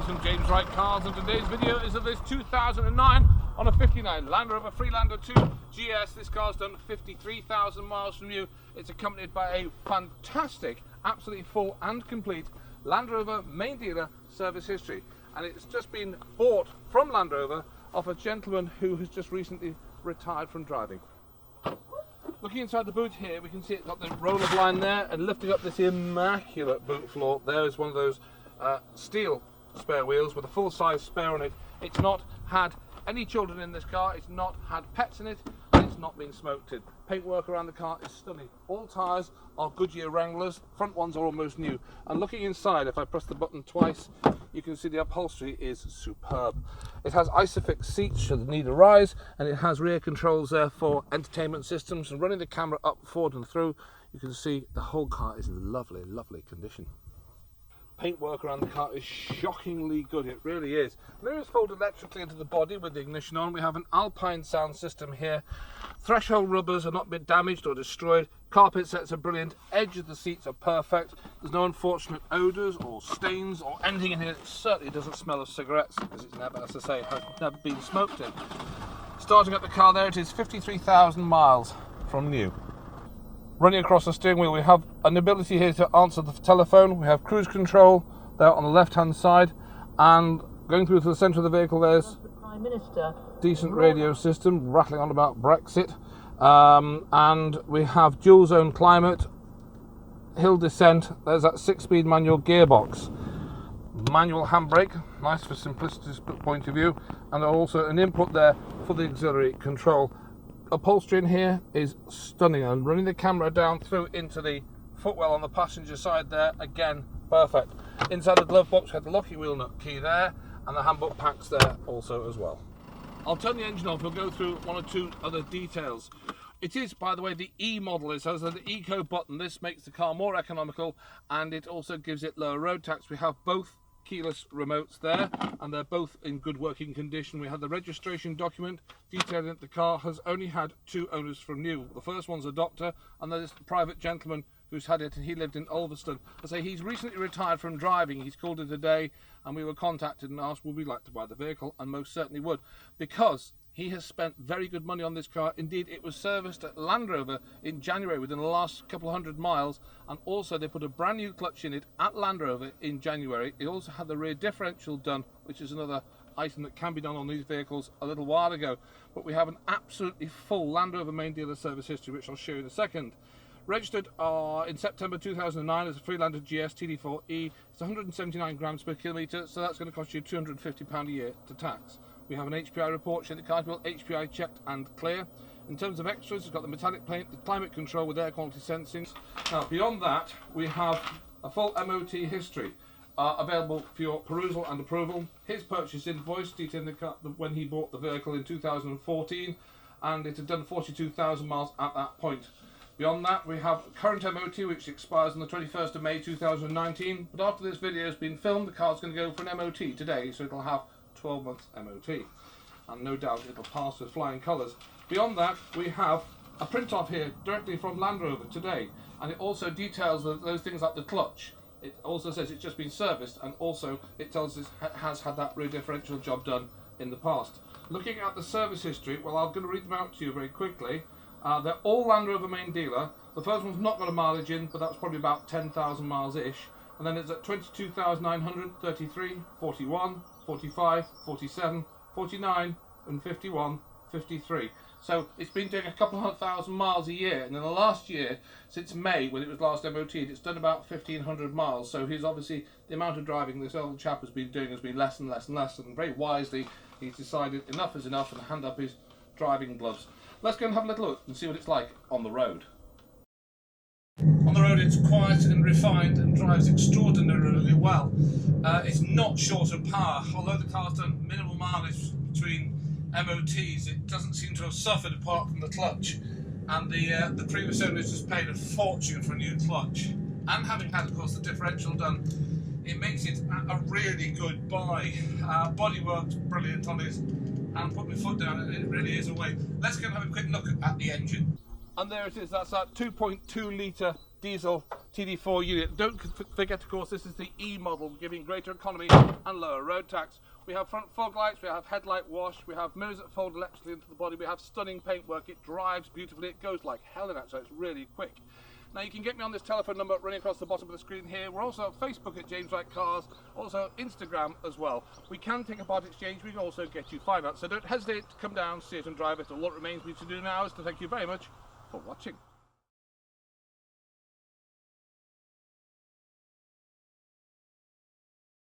from James Wright Cars, and today's video is of this 2009 on a 59 Land Rover Freelander GS. This car's done 53,000 miles from new. It's accompanied by a fantastic, absolutely full and complete Land Rover main dealer service history, and it's just been bought from Land Rover off a gentleman who has just recently retired from driving. Looking inside the boot here, we can see it's got the roller blind there, and lifting up this immaculate boot floor, there is one of those steel spare wheels with a full-size spare on it. It's not had any children in this car, it's not had pets in it, and it's not been smoked in. Paintwork around the car is stunning. All tyres are Goodyear Wranglers, front ones are almost new. And looking inside, if I press the button twice, you can see the upholstery is superb. It has Isofix seats should the need arise, and it has rear controls there for entertainment systems. And running the camera up, forward and through, you can see the whole car is in lovely, lovely condition. Paintwork around the car is shockingly good, it really is. Mirrors fold electrically into the body with the ignition on. We have an Alpine sound system here. Threshold rubbers are not been damaged or destroyed. Carpet sets are brilliant. Edge of the seats are perfect. There's no unfortunate odours or stains or anything in here. It certainly doesn't smell of cigarettes, because it's never, as I say, has never been smoked in. Starting at the car there, it is 53,000 miles from new. Running across the steering wheel, we have an ability here to answer the telephone. We have cruise control there on the left hand side, and going through to the centre of the vehicle there's the Prime Minister. Decent radio system rattling on about Brexit, and we have dual zone climate, hill descent. There's that 6-speed manual gearbox, manual handbrake, nice for simplicity's point of view, and also an input there for the auxiliary control. Upholstery in here is stunning, and running the camera down through into the footwell on the passenger side there, again perfect. Inside the glove box we have the locking wheel nut key there, and the handbook packs there also as well. I'll turn the engine off. We'll go through one or two other details. It is, by the way, the E model. It has the Eco button. This makes the car more economical, and it also gives it lower road tax. We have both keyless remotes there, and they're both in good working condition. We have the registration document detailing that the car has only had 2 owners from new. The first one's a doctor, and there's a private gentleman who's had it, and he lived in Ulverston. I say he's recently retired from driving. He's called it a day, and we were contacted and asked would we like to buy the vehicle, and most certainly would, because he has spent very good money on this car. Indeed, it was serviced at Land Rover in January within the last couple of 100 miles, and also they put a brand new clutch in it at Land Rover in January. It also had the rear differential done, which is another item that can be done on these vehicles a little while ago. But we have an absolutely full Land Rover main dealer service history, which I'll show you in a second. Registered in September 2009 as a Freelander GS TD4E. It's 179 grams per kilometre, so that's going to cost you £250 a year to tax. We have an HPI report showing the car's built, HPI checked and clear. In terms of extras, it's got the metallic paint, the climate control with air quality sensing. Now, beyond that, we have a full MOT history available for your perusal and approval. His purchase invoice detailing the car when he bought the vehicle in 2014, and it had done 42,000 miles at that point. Beyond that, we have current MOT, which expires on the 21st of May 2019. But after this video has been filmed, the car's going to go for an MOT today, so it'll have 12 months MOT, and no doubt it'll pass with flying colours. Beyond that, we have a print off here directly from Land Rover today, and it also details those things like the clutch. It also says it's just been serviced, and also it tells us it has had that rear differential job done in the past. Looking at the service history, well, I'm going to read them out to you very quickly. They're all Land Rover main dealer. The first one's not got a mileage in, but that's probably about 10,000 miles ish. And then it's at 22,900, 33, 41, 45, 47, 49, and 51, 53. So it's been doing a couple of 100,000 miles a year, and in the last year, since May, when it was last MOT'd, it's done about 1,500 miles. So he's obviously, the amount of driving this old chap has been doing has been less and less and less, and very wisely, he's decided enough is enough and hand up his driving gloves. Let's go and have a little look and see what it's like on the road. On the road, it's quiet and refined and drives extraordinarily well. It's not short of power. Although the car's done minimal mileage between MOTs, it doesn't seem to have suffered apart from the clutch. And the previous owners just paid a fortune for a new clutch. And having had, of course, the differential done, it makes it a really good buy. Bodywork's brilliant on it, and put my foot down, and it really is a way. Let's go and have a quick look at the engine. And there it is, that's that 2.2 litre diesel TD4 unit. Don't forget, of course, this is the E model, giving greater economy and lower road tax. We have front fog lights, we have headlight wash, we have mirrors that fold electrically into the body, we have stunning paintwork, it drives beautifully, it goes like hell in that, so it's really quick. Now you can get me on this telephone number running across the bottom of the screen here. We're also on Facebook at James Wright Cars, also Instagram as well. We can take a part exchange, we can also get you finance, so don't hesitate to come down, see it and drive it. All that remains me to do now is to thank you very much for watching.